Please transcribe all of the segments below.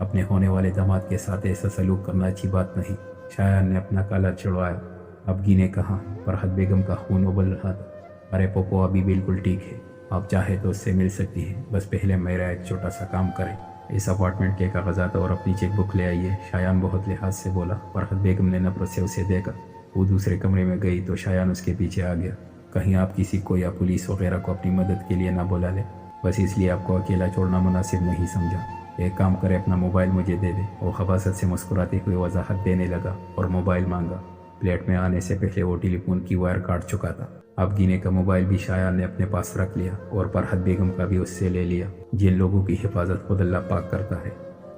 اپنے ہونے والے داماد کے ساتھ ایسا سلوک کرنا اچھی بات نہیں۔ شایان نے اپنا کالر چڑھوایا۔ ابگی نے کہا۔ فرحت بیگم کا خون ابل رہا تھا۔ ارے پوپو ابھی بالکل ٹھیک ہے، آپ چاہے تو اس سے مل سکتی ہے، بس پہلے میرا ایک چھوٹا سا کام کرے۔ اس اپارٹمنٹ کے کاغذات اور اپنی چیک بک لے آئیے، شایان بہت لحاظ سے بولا۔ فرحت بیگم نے نفرت سے اسے دیکھا۔ وہ دوسرے کمرے میں گئی تو شایان اس کے پیچھے آ گیا۔ کہیں آپ کسی کو یا پولیس وغیرہ کو اپنی مدد کے لیے نہ بلا لے، بس اس لیے آپ کو اکیلا چھوڑنا مناسب نہیں سمجھا۔ ایک کام کرے، اپنا موبائل مجھے دے دے۔ وہ خباثت سے مسکراتے ہوئے وضاحت دینے لگا اور موبائل مانگا۔ فلیٹ میں آنے سے پہلے وہ ٹیلی فون کی وائر کاٹ چکا تھا۔ اب گینے کا موبائل بھی شایان نے اپنے پاس رکھ لیا اور فرحت بیگم کا بھی اس سے لے لیا۔ جن لوگوں کی حفاظت خود اللہ پاک کرتا ہے،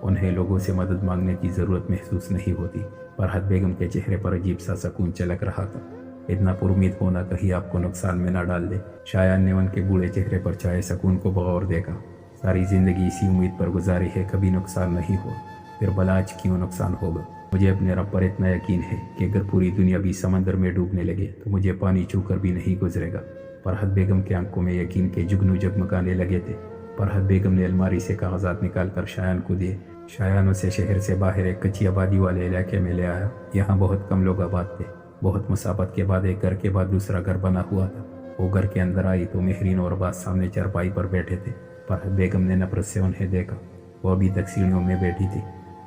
انہیں لوگوں سے مدد مانگنے کی ضرورت محسوس نہیں ہوتی۔ فرحت بیگم کے چہرے پر عجیب سا سکون چلک رہا تھا۔ اتنا پر امید ہونا کہیں آپ کو نقصان میں نہ ڈال دے۔ شایان نے ان کے بوڑھے چہرے پر چھائے سکون کو بغور دیکھا۔ ساری زندگی اسی امید پر گزاری ہے کبھی نقصان نہیں ہوا، پھر بھلا آج کیوں نقصان ہوگا؟ مجھے اپنے رب پر اتنا یقین ہے کہ اگر پوری دنیا بھی سمندر میں ڈوبنے لگے تو مجھے پانی چھو کر بھی نہیں گزرے گا۔ فرحت بیگم کے آنکھوں میں یقین کے جگنو جگمگانے لگے تھے۔ فرحت بیگم نے الماری سے کاغذات نکال کر شایان کو دیے۔ شایان اسے شہر سے باہر ایک کچی آبادی والے علاقے میں لے آیا۔ یہاں بہت کم لوگ آباد تھے۔ بہت مسافت کے بعد ایک گھر کے بعد دوسرا گھر بنا ہوا تھا۔ وہ گھر کے اندر آئی تو مہرین اور باز سامنے چارپائی پر بیٹھے تھے۔ فرحت بیگم نے نفرت سے انہیں دیکھا۔ وہ ابھی تک سیڑھیوں میں بیٹھی تھی۔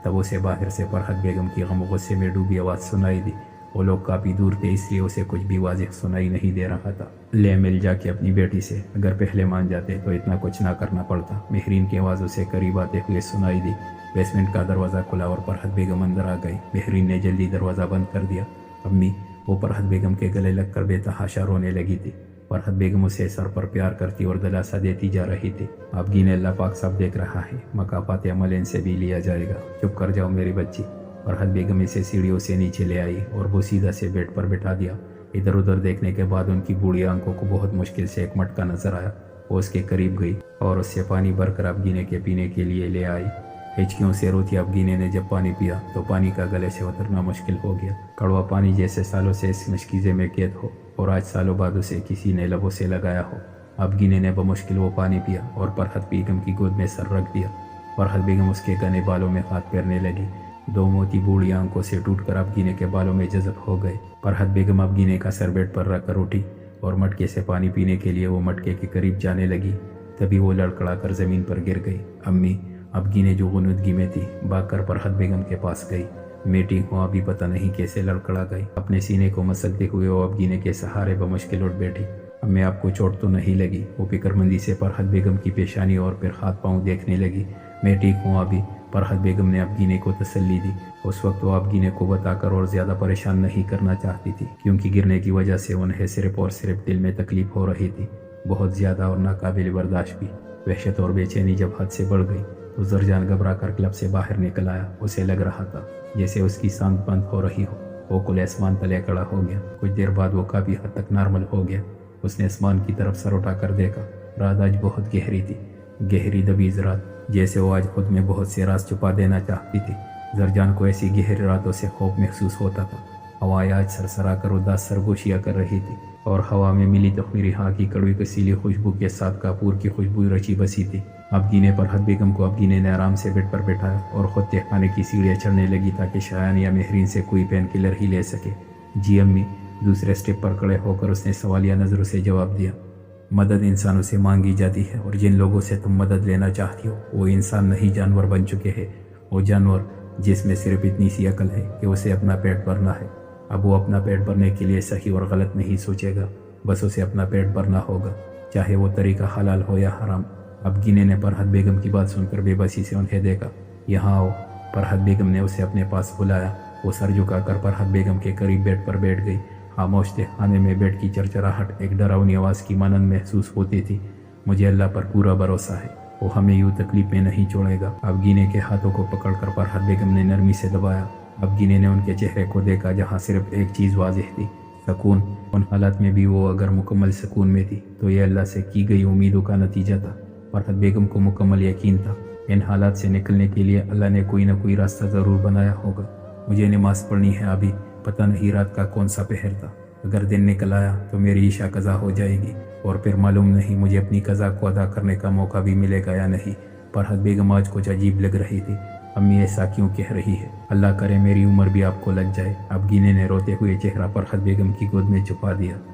تب اسے باہر سے فرحت بیگم کی غم و غصے میں ڈوبی آواز سنائی دی۔ وہ لوگ کافی دور تھے، اس لیے اسے کچھ بھی واضح سنائی نہیں دے رہا تھا۔ لے مل جا کے اپنی بیٹی سے، اگر پہلے مان جاتے تو اتنا کچھ نہ کرنا پڑتا۔ مہرین کی آواز اسے قریب آتے ہوئے سنائی دی۔ بیسمنٹ کا دروازہ کھلا اور فرحت بیگم اندر آ گئی۔ مہرین نے جلدی دروازہ بند کر دیا۔ امی، وہ فرحت بیگم کے گلے لگ کر بے تحاشا رونے لگی تھی۔ فرحت بیگم اسے سر پر پیار کرتی اور دلاسا دیتی جا رہی تھی۔ آپ گینے، اللہ پاک سب دیکھ رہا ہے، مکافات عمل ان سے بھی لیا جائے گا۔ چپ کر جاؤ میری بچی۔ فرحت بیگم اسے سیڑھیوں سے نیچے لے آئی اور وہ سیدھا سے بیڈ پر بٹھا دیا۔ ادھر ادھر دیکھنے کے بعد ان کی بوڑھی آنکھوں کو بہت مشکل سے ایک مٹکا نظر آیا۔ وہ اس کے قریب گئی اور اس سے پانی بھر کر آپ گینے کے پینے کے لیے لے آئی۔ ہچکیوں سے روتی آپ گینے نے جب پانی پیا تو پانی کا گلے سے اترنا مشکل ہو گیا۔ کڑوا پانی جیسے سالوں سے اس مشکیزے میں قید ہو اور آج سالوں بعد اسے کسی نے لبوں سے لگایا ہو۔ اب گینے نے بمشکل وہ پانی پیا اور فرحت بیگم کی گود میں سر رکھ دیا۔ فرحت بیگم اس کے گھنے بالوں میں ہاتھ پھیرنے لگی۔ دو موتی بوڑھی آنکھوں سے ٹوٹ کر اب گینے کے بالوں میں جذب ہو گئے۔ فرحت بیگم اب گینے کا سر بیڈ پر رکھ کر اٹھی اور مٹکے سے پانی پینے کے لیے وہ مٹکے کے قریب جانے لگی۔ تبھی وہ لڑکڑا کر زمین پر گر گئی۔ امی، اب گینے جو غنودگی میں تھی بھاگ کر فرحت بیگم کے پاس گئی۔ میٹی کو ابھی پتہ نہیں کیسے لڑکڑا گئی۔ اپنے سینے کو مسلتے ہوئے وہ اب گینے کے سہارے بمشکل اٹھ بیٹھی۔ امی، آپ کو چوٹ تو نہیں لگی؟ وہ فکر مندی سے فرحت بیگم کی پیشانی اور پھر ہاتھ پاؤں دیکھنے لگی۔ میں ٹھیک ہوں ابھی، فرحت بیگم نے اب گینے کو تسلی دی۔ اس وقت وہ اب گینے کو بتا کر اور زیادہ پریشان نہیں کرنا چاہتی تھی، کیونکہ گرنے کی وجہ سے انہیں صرف اور صرف دل میں تکلیف ہو رہی تھی، بہت زیادہ اور ناقابل برداشت بھی۔ وحشت اور بے چینی جب حد سے بڑھ گئی تو زرجان گھبرا کر کلب سے باہر نکل آیا۔ اسے لگ رہا تھا جیسے اس کی سانس بند ہو رہی ہو۔ وہ کھلے آسمان تلے کھڑا ہو گیا۔ کچھ دیر بعد وہ کافی حد تک نارمل ہو گیا۔ اس نے آسمان کی طرف سر اٹھا کر دیکھا۔ رات آج بہت گہری تھی، گہری دبیز رات، جیسے وہ آج خود میں بہت سے راز چھپا دینا چاہتی تھی۔ زرجان کو ایسی گہری راتوں سے خوف محسوس ہوتا تھا۔ ہوائیں آج سرسرا کر اداس سرگوشیاں کر رہی تھی اور ہوا میں ملی تخمیری ہاں کی کڑوی کسیلی خوشبو کے ساتھ کاپور کی خوشبو رچی بسی تھی۔ اب گینے فرحت بیگم کو اب گینے نے آرام سے بیڈ پر بٹھایا اور خود تہخانے کی سیڑھیاں چڑھنے لگی تاکہ شایان یا مہرین سے کوئی پین کلر ہی لے سکے۔ جی امی، دوسرے اسٹیپ پر کھڑے ہو کر اس نے سوالیہ نظروں سے جواب دیا۔ مدد انسانوں سے مانگی جاتی ہے اور جن لوگوں سے تم مدد لینا چاہتی ہو وہ انسان نہیں جانور بن چکے ہیں۔ وہ جانور جس میں صرف اتنی سی عقل ہے کہ اسے اپنا پیٹ بھرنا ہے۔ اب وہ اپنا پیٹ بھرنے کے لیے صحیح اور غلط نہیں سوچے گا، بس اسے اپنا پیٹ بھرنا ہوگا، چاہے وہ طریقہ حلال ہو یا حرام۔ اب گینے نے فرحت بیگم کی بات سن کر بے بسی سے انہیں دیکھا۔ یہاں آؤ، فرحت بیگم نے اسے اپنے پاس بلایا۔ وہ سر جھکا کر فرحت بیگم کے قریب بیڈ پر بیٹھ گئی۔ خاموش تہخانے میں بیڈ کی چرچراہٹ ایک ڈراؤنی آواز کی مانند محسوس ہوتی تھی۔ مجھے اللہ پر پورا بھروسہ ہے، وہ ہمیں یوں تکلیف میں نہیں چھوڑے گا۔ اب گینے کے ہاتھوں کو پکڑ کر فرحت بیگم نے نرمی سے دبایا۔ اب گینے نے ان کے چہرے کو دیکھا جہاں صرف ایک چیز واضح تھی، سکون۔ ان حالات میں بھی وہ اگر مکمل سکون میں تھی تو یہ اللہ سے کی گئی امیدوں کا نتیجہ تھا۔ فرحت بیگم کو مکمل یقین تھا ان حالات سے نکلنے کے لیے اللہ نے کوئی نہ کوئی راستہ ضرور بنایا ہوگا۔ مجھے نماز پڑھنی ہے ابھی، پتہ نہیں رات کا کون سا پہر تھا، اگر دن نکل آیا تو میری عشاء قضا ہو جائے گی اور پھر معلوم نہیں مجھے اپنی قضا کو ادا کرنے کا موقع بھی ملے گا یا نہیں۔ فرحت بیگم آج کچھ عجیب لگ رہی تھی۔ امی ایسا کیوں کہہ رہی ہے؟ اللہ کرے میری عمر بھی آپ کو لگ جائے۔ اب گینے نے روتے ہوئے چہرہ فرحت بیگم کی گود میں چھپا دیا۔